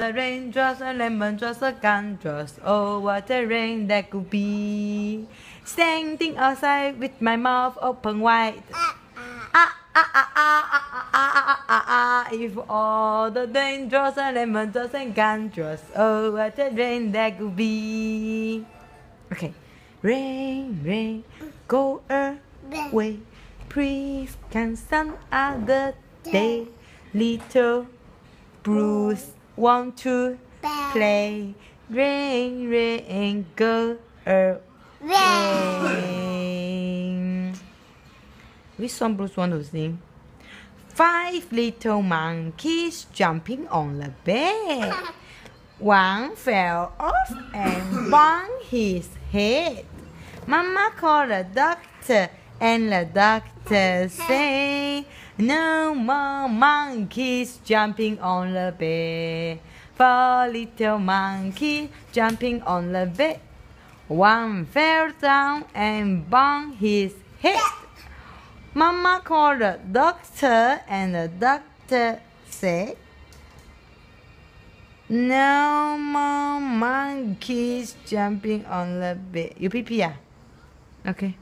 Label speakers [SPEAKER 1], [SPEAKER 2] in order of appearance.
[SPEAKER 1] The raindrops and lemon drops and gumdrops. Oh, what a rain that could be. Standing outside with my mouth open wide. If all the raindrops and lemon drops and gumdrops. Oh, what a rain that could be. Okay. Rain, rain, go away. Please can some other day. Little Bruce want to play. Rain, rain, go away. Which song Bruce want to sing? 5 little monkeys jumping on the bed. One fell off and bumped his head. Mama called the doctor, and the doctor said, no more monkeys jumping on the bed. 4 little monkeys jumping on the bed. One fell down and bumped his head. Mama called the doctor, and the doctor said, no more monkeys jumping on the bed. You pee pee, ah? Okay.